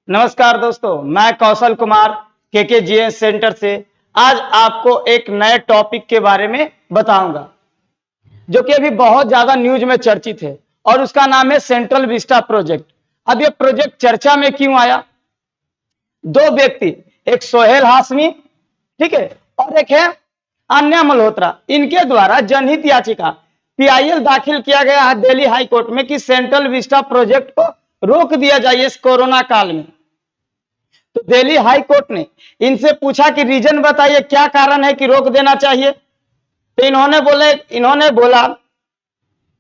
नमस्कार दोस्तों, मैं कौशल कुमार केकेजीएस सेंटर से आज आपको एक नए टॉपिक के बारे में बताऊंगा जो कि अभी बहुत ज्यादा न्यूज में चर्चित है और उसका नाम है सेंट्रल विस्टा प्रोजेक्ट। अब ये प्रोजेक्ट चर्चा में क्यों आया? दो व्यक्ति, एक सोहेल हाशमी, ठीक है, और एक है अन्या मल्होत्रा, इनके द्वारा जनहित याचिका पीआईएल दाखिल किया गया है दिल्ली हाई कोर्ट में कि सेंट्रल विस्टा प्रोजेक्ट को रोक दिया जाए इस कोरोना काल में। तो दिल्ली हाई कोर्ट ने इनसे पूछा कि रीजन बताइए, क्या कारण है कि रोक देना चाहिए। तो इन्होंने बोला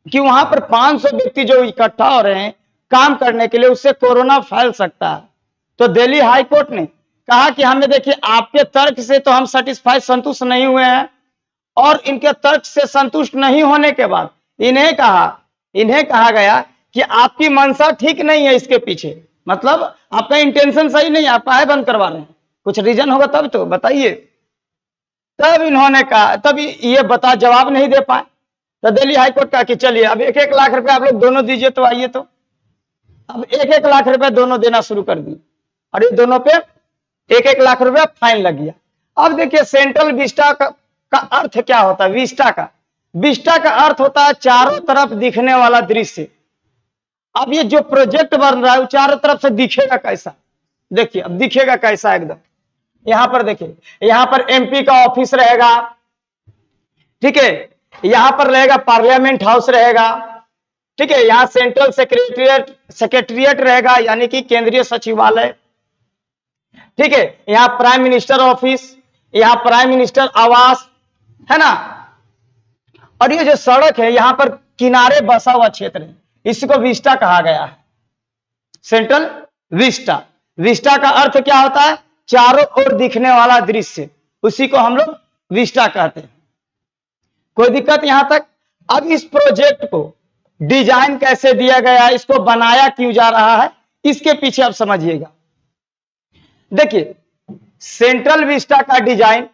कि वहां पर 500 व्यक्ति जो इकट्ठा हो रहे हैं काम करने के लिए, उससे कोरोना फैल सकता है। तो दिल्ली हाई कोर्ट ने कहा कि हमें देखिए, आपके तर्क से तो हम संतुष्ट नहीं हुए हैं, और इनके तर्क से संतुष्ट नहीं होने के बाद इन्हें कहा गया कि आपकी मंशा ठीक नहीं है, इसके पीछे मतलब आपका इंटेंशन सही नहीं है, आप काहे बंद करवा रहे हैं, कुछ रीजन होगा तब तो बताइए। तब इन्होंने कहा, तब ये जवाब नहीं दे पाए। तो दिल्ली हाईकोर्ट कहा कि चलिए अब 1-1 लाख रुपए आप लोग दोनों दीजिए, तो आइए। तो अब 1-1 लाख रुपए दोनों देना शुरू कर दिए और ये दोनों पे 1-1 लाख रुपया फाइन लग गया। अब देखिए, सेंट्रल विस्टा का अर्थ क्या होता है? विस्टा का अर्थ होता है चारों तरफ दिखने वाला दृश्य। अब ये जो प्रोजेक्ट बन रहा है वो चारों तरफ से दिखेगा कैसा? देखिए अब दिखेगा कैसा एकदम। यहां पर देखिए, यहां पर एमपी का ऑफिस रहेगा, ठीक है, यहां पर रहेगा पार्लियामेंट हाउस रहेगा, ठीक है, यहां सेंट्रल सेक्रेटेरिएट रहेगा यानी कि केंद्रीय सचिवालय, ठीक है, यहां प्राइम मिनिस्टर ऑफिस, यहां प्राइम मिनिस्टर आवास है ना। और ये जो सड़क है यहां पर किनारे बसा हुआ क्षेत्र है, इसको विस्टा कहा गया है, सेंट्रल विस्टा का अर्थ क्या होता है? चारों ओर दिखने वाला दृश्य, उसी को हम लोग विस्टा कहते हैं। कोई दिक्कत यहां तक? अब इस प्रोजेक्ट को डिजाइन कैसे दिया गया है, इसको बनाया क्यों जा रहा है, इसके पीछे आप समझिएगा। देखिए, सेंट्रल विस्टा का design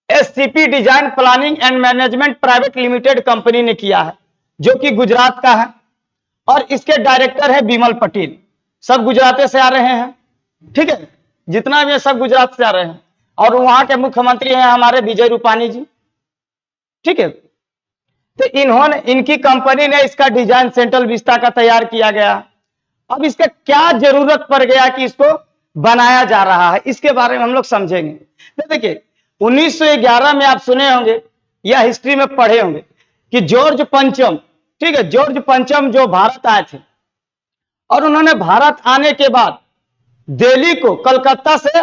SCP design planning and management private limited company ने किया है, जो कि गुजरात का है, और इसके डायरेक्टर है बिमल पटेल। सब गुजरात से आ रहे हैं, ठीक है, जितना भी है सब गुजरात से आ रहे हैं, और वहां के मुख्यमंत्री हैं हमारे विजय रूपानी जी, ठीक है। तो इनकी कंपनी ने इसका डिजाइन सेंट्रल विस्टा का तैयार किया गया। अब इसका क्या जरूरत पड़ गया कि इसको बनाया जा रहा है, इसके बारे में हम लोग समझेंगे। तो देखिए, 1911 में आप सुने होंगे या हिस्ट्री में पढ़े होंगे कि जॉर्ज पंचम, ठीक है, जॉर्ज पंचम जो भारत आए थे, और उन्होंने भारत आने के बाद दिल्ली को कलकत्ता से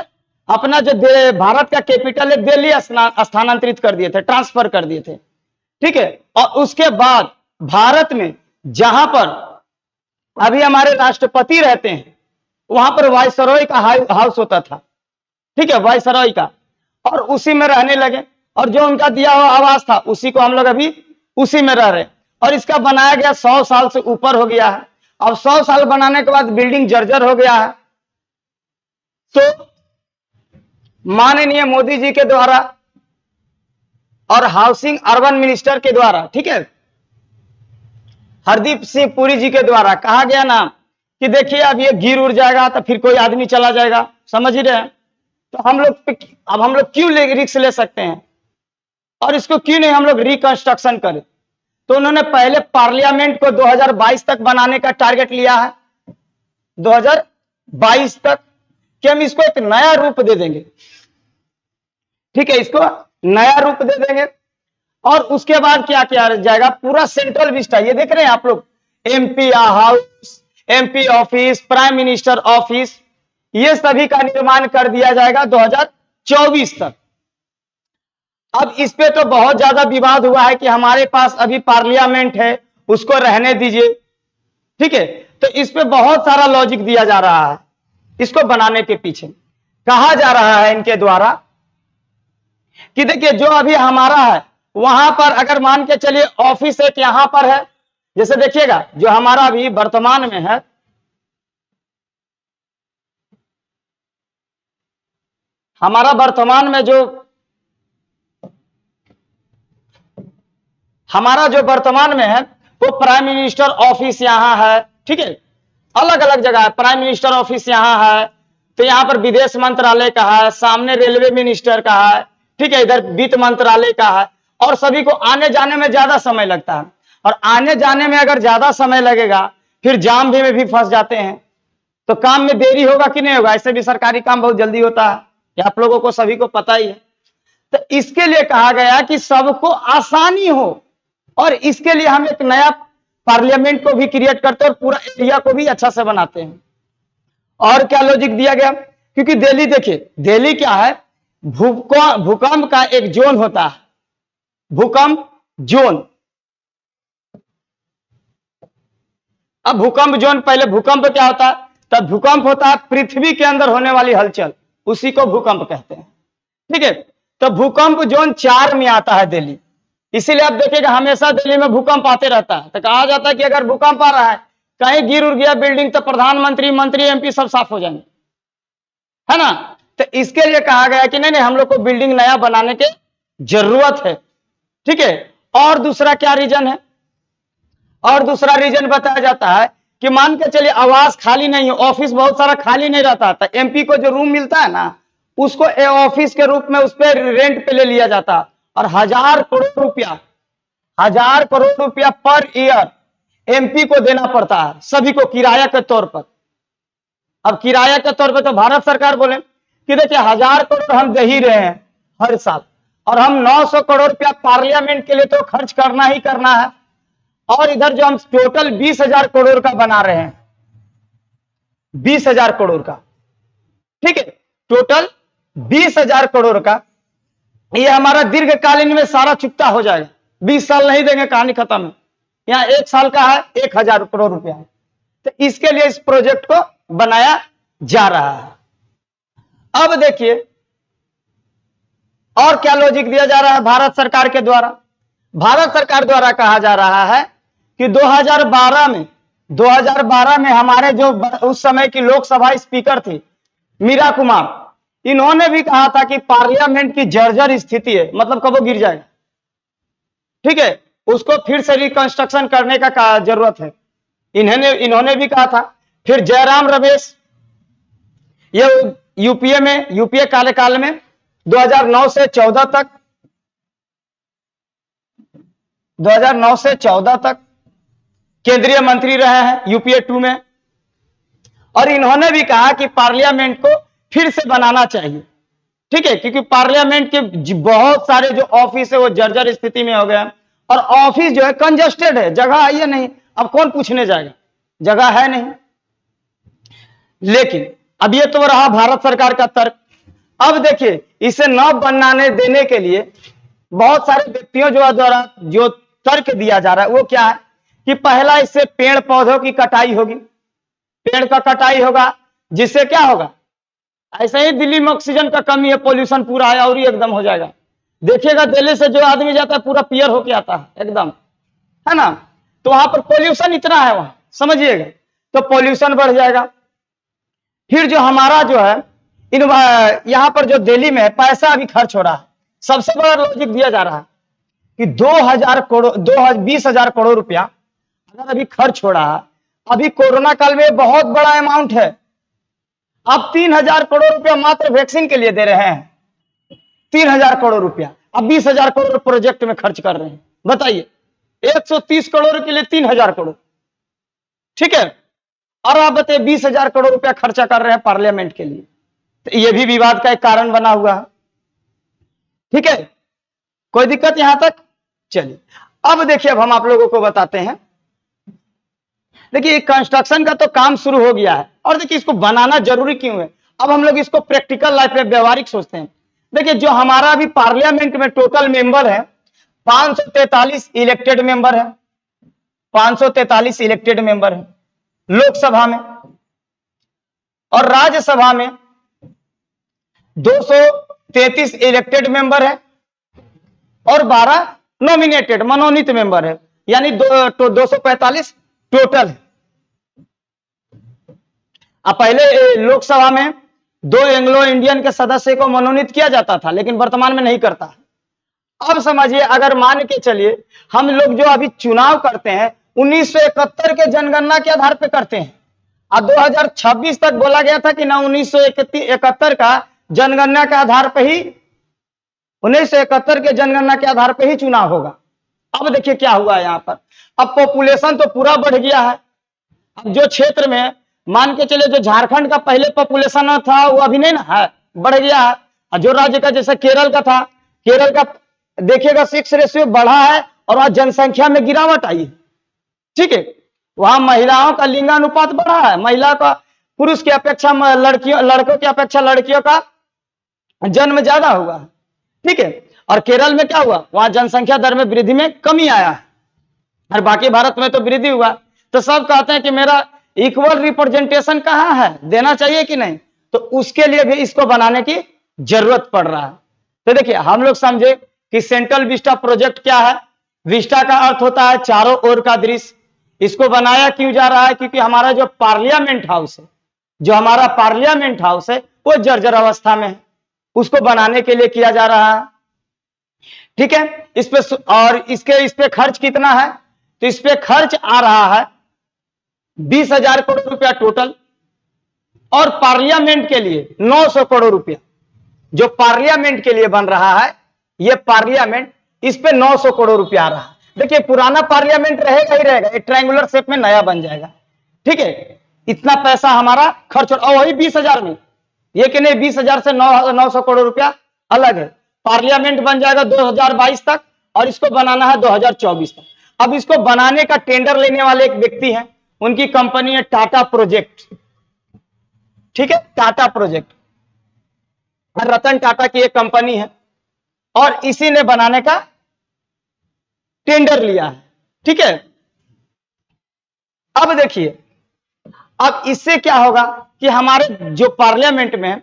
अपना जो भारत का कैपिटल है दिल्ली स्थानांतरित कर दिए थे, ट्रांसफर कर दिए थे, ठीक है। और उसके बाद भारत में जहां पर अभी हमारे राष्ट्रपति रहते हैं, वहां पर वायसरॉय का हाउस होता था, ठीक है, वायसरॉय का, और उसी में रहने लगे, और जो उनका दिया हुआ आवास था उसी को हम लोग अभी उसी में रह रहे हैं। और इसका बनाया गया 100 साल से ऊपर हो गया है। अब 100 साल बनाने के बाद बिल्डिंग जर्जर हो गया है। तो माननीय मोदी जी के द्वारा और हाउसिंग अर्बन मिनिस्टर के द्वारा, ठीक है, हरदीप सिंह पुरी जी के द्वारा कहा गया ना कि देखिए अब ये गिर उड़ जाएगा तो फिर कोई आदमी चला जाएगा, समझ ही रहे हैं। तो हम लोग क्यों रिस्क ले सकते हैं, और इसको क्यों नहीं हम लोग रिकंस्ट्रक्शन करें। तो उन्होंने पहले पार्लियामेंट को 2022 तक बनाने का टारगेट लिया है, 2022 तक, कि हम इसको एक नया रूप दे देंगे, ठीक है, इसको नया रूप दे देंगे। और उसके बाद क्या किया जाएगा, पूरा सेंट्रल विस्टा, ये देख रहे हैं आप लोग, MP house, MP office, prime minister office, ये सभी का निर्माण कर दिया जाएगा 2024 तक। अब इस पे तो बहुत ज्यादा विवाद हुआ है कि हमारे पास अभी पार्लियामेंट है, उसको रहने दीजिए, ठीक है। तो इस पे बहुत सारा लॉजिक दिया जा रहा है, इसको बनाने के पीछे कहा जा रहा है इनके द्वारा कि देखिए, जो अभी हमारा है वहां पर अगर मान के चलिए ऑफिस एक यहां पर है, जैसे देखिएगा जो हमारा अभी वर्तमान में है, हमारा वर्तमान में जो वर्तमान में है वो प्राइम मिनिस्टर ऑफिस यहां है, ठीक है, अलग अलग जगह है। प्राइम मिनिस्टर ऑफिस यहाँ है, तो यहाँ पर विदेश मंत्रालय का है, सामने रेलवे मिनिस्टर का है, ठीक है, इधर वित्त मंत्रालय का है। और सभी को आने जाने में ज्यादा समय लगता है, और आने जाने में अगर ज्यादा समय लगेगा फिर जाम भी में भी फंस जाते हैं, तो काम में देरी होगा कि नहीं होगा। ऐसे भी सरकारी काम बहुत जल्दी होता है, ये आप लोगों को सभी को पता ही है। तो इसके लिए कहा गया कि सबको आसानी हो, और इसके लिए हम एक नया पार्लियामेंट को भी क्रिएट करते हैं और पूरा एरिया को भी अच्छा से बनाते हैं। और क्या लॉजिक दिया गया, क्योंकि दिल्ली, देखिए दिल्ली क्या है, भूकंप का एक जोन होता है, भूकंप जोन। अब भूकंप जोन, पहले भूकंप क्या होता है, तब भूकंप होता है पृथ्वी के अंदर होने वाली हलचल, उसी को भूकंप कहते हैं, ठीक है। तो भूकंप जोन 4 में आता है दिल्ली, इसीलिए आप देखिएगा हमेशा दिल्ली में भूकंप आते रहता है। तो कहा जाता है कि अगर भूकंप आ रहा है, कहीं गिर उड़ गया बिल्डिंग, तो प्रधानमंत्री, मंत्री, एमपी सब साफ हो जाएंगे, है ना। तो इसके लिए कहा गया कि नहीं नहीं, हम लोग को बिल्डिंग नया बनाने की जरूरत है, ठीक है। और दूसरा क्या रीजन है, और दूसरा रीजन बताया जाता है कि मान के चलिए आवास खाली नहीं है, ऑफिस बहुत सारा खाली नहीं रहता था, एमपी को जो रूम मिलता है ना, उसको ऑफिस के रूप में उस पर रेंट पे ले लिया जाता, और 1,000 करोड़ रुपया पर ईयर एमपी को देना पड़ता है, सभी को किराया के तौर पर। अब किराया के तौर पर तो भारत सरकार बोले कि देखिए 1,000 करोड़ हम दे ही रहे हैं हर साल, और हम 900 करोड़ रुपया पार्लियामेंट के लिए तो खर्च करना ही करना है, और इधर जो हम टोटल 20,000 करोड़ का बना रहे हैं, 20,000 करोड़ का, ठीक है, टोटल 20,000 करोड़ का, ये हमारा दीर्घकालीन में सारा चुकता हो जाएगा। 20 साल नहीं देंगे, कहानी खत्म है। यहाँ 1 साल का है 1,000 करोड़ रुपया है, तो इसके लिए इस प्रोजेक्ट को बनाया जा रहा है। अब देखिए और क्या लॉजिक दिया जा रहा है भारत सरकार के द्वारा। भारत सरकार द्वारा कहा जा रहा है कि 2012 में हमारे जो उस समय की लोकसभा स्पीकर थी मीरा कुमार, इन्होंने भी कहा था कि पार्लियामेंट की जर्जर स्थिति है, मतलब कब वो गिर जाएगा, ठीक है, उसको फिर से रिकंस्ट्रक्शन करने का जरूरत है, इन्होंने भी कहा था। फिर जयराम रमेश, ये यूपीए कार्यकाल में 2009 से 14 तक केंद्रीय मंत्री रहे हैं यूपीए 2 में, और इन्होंने भी कहा कि पार्लियामेंट को फिर से बनाना चाहिए, ठीक है, क्योंकि पार्लियामेंट के बहुत सारे जो ऑफिस है वो जर्जर स्थिति में हो गए हैं, और ऑफिस जो है कंजेस्टेड है, जगह है नहीं, अब कौन पूछने जाएगा, जगह है नहीं। लेकिन अब ये तो रहा भारत सरकार का तर्क। अब देखिए इसे न बनाने देने के लिए बहुत सारे व्यक्तियों द्वारा जो तर्क दिया जा रहा है वो क्या है कि पहला, इससे पेड़ पौधों की कटाई होगी, पेड़ का कटाई होगा, जिससे क्या होगा, ऐसे ही दिल्ली में ऑक्सीजन का कमी है, पोल्यूशन पूरा है और ही एकदम हो जाएगा। देखिएगा दिल्ली से जो आदमी जाता है पूरा पीयर होके आता है एकदम, है ना, तो वहां पर पोल्यूशन इतना है, वहां समझिएगा, तो पोल्यूशन बढ़ जाएगा। फिर जो हमारा जो है यहां पर जो दिल्ली में पैसा अभी खर्च हो रहा है, सबसे बड़ा लॉजिक दिया जा रहा है कि 20,000 करोड़ रुपया अगर अभी खर्च हो रहा है, अभी कोरोना काल में बहुत बड़ा अमाउंट है, अब 3,000 करोड़ रुपया मात्र वैक्सीन के लिए दे रहे हैं, 3,000 करोड़ रुपया, अब 20,000 करोड़ प्रोजेक्ट में खर्च कर रहे हैं, बताइए 130 करोड़ के लिए 3,000 करोड़, ठीक है, और आप बताइए 20,000 करोड़ रुपया खर्चा कर रहे हैं पार्लियामेंट के लिए, तो यह भी विवाद का एक कारण बना हुआ है, ठीक है, कोई दिक्कत यहां तक। चलिए अब देखिए, अब हम आप लोगों को बताते हैं, देखिए कंस्ट्रक्शन का तो काम शुरू हो गया है, और देखिए इसको बनाना जरूरी क्यों है, अब हम लोग इसको प्रैक्टिकल लाइफ में व्यवहारिक सोचते हैं। देखिए जो हमारा अभी पार्लियामेंट में टोटल मेंबर है 543 इलेक्टेड मेंबर है, 543 इलेक्टेड मेंबर है लोकसभा में, और राज्यसभा में 233 इलेक्टेड मेंबर है और 12 नॉमिनेटेड मनोनीत मेंबर है, यानी 245 टोटल है। अब पहले लोकसभा में 2 एंग्लो इंडियन के सदस्य को मनोनीत किया जाता था, लेकिन वर्तमान में नहीं करता। अब समझिए, अगर मान के चलिए हम लोग जो अभी चुनाव करते हैं 1971 के जनगणना के आधार पर करते हैं, और 2026 तक बोला गया था कि ना 1971 का जनगणना के आधार पर ही 1971 के जनगणना के आधार पर ही चुनाव होगा। अब देखिए क्या हुआ यहाँ पर, अब पॉपुलेशन तो पूरा बढ़ गया है। अब जो क्षेत्र में मान के चले जो झारखंड का पहले पॉपुलेशन था वो अभी नहीं ना है, बढ़ गया है। और जो राज्य का जैसे केरल का था, केरल का देखिएगा 6 बढ़ा है और वहां जनसंख्या में गिरावट आई है। ठीक है, वहां महिलाओं का लिंगानुपात बढ़ा है, महिला का पुरुष की अपेक्षा लड़कों की अपेक्षा लड़कियों का जन्म ज्यादा हुआ है। ठीक है, और केरल में क्या हुआ, वहां जनसंख्या दर में वृद्धि में कमी आया है और बाकी भारत में तो वृद्धि हुआ। तो सब कहते हैं कि मेरा इक्वल रिप्रेजेंटेशन कहाँ है, देना चाहिए कि नहीं, तो उसके लिए भी इसको बनाने की जरूरत पड़ रहा है। तो देखिए हम लोग समझे कि सेंट्रल विस्टा प्रोजेक्ट क्या है। विस्टा का अर्थ होता है चारों ओर का दृश्य। इसको बनाया क्यों जा रहा है, क्योंकि हमारा जो पार्लियामेंट हाउस है, जो हमारा पार्लियामेंट हाउस है वो जर्जर अवस्था में है, उसको बनाने के लिए किया जा रहा है। ठीक है, इस पे और इस पे खर्च कितना है, तो इस पे खर्च आ रहा है 20,000 करोड़ रुपया टोटल, और पार्लियामेंट के लिए 900 करोड़ रुपया जो पार्लियामेंट के लिए बन रहा है, ये पार्लियामेंट इस पे 900 करोड़ रुपया आ रहा है। देखिए पुराना पार्लियामेंट रहेगा ही रहेगा, एक ट्रायंगुलर शेप में नया बन जाएगा। ठीक है, इतना पैसा हमारा खर्च, और वही 20,000 में, ये कि नहीं 20,000 से 900 करोड़ रुपया अलग है। पार्लियामेंट बन जाएगा 2022 तक और इसको बनाना है 2024 तक। अब इसको बनाने का टेंडर लेने वाले एक व्यक्ति हैं, उनकी कंपनी है टाटा प्रोजेक्ट। ठीक है, टाटा प्रोजेक्ट, रतन टाटा की एक कंपनी है और इसी ने बनाने का टेंडर लिया है। ठीक है, अब देखिए अब इससे क्या होगा कि हमारे जो पार्लियामेंट में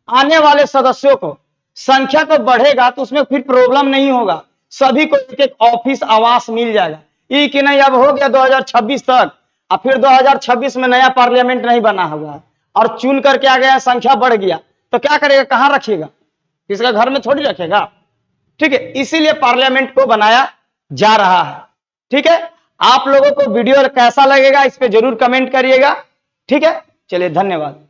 आने वाले सदस्यों को संख्या तो बढ़ेगा तो उसमें फिर प्रॉब्लम नहीं होगा, सभी को एक एक ऑफिस आवास मिल जाएगा। ये कि नहीं अब हो गया 2026 तक, अब फिर 2026 में नया पार्लियामेंट नहीं बना होगा और चुन करके आ गया, संख्या बढ़ गया तो क्या करेगा, कहां रखेगा, किसका घर में थोड़ी रखेगा। ठीक है, इसीलिए पार्लियामेंट को बनाया जा रहा है। ठीक है, आप लोगों को वीडियो कैसा लगेगा इस पे जरूर कमेंट करिएगा। ठीक है, चलिए धन्यवाद।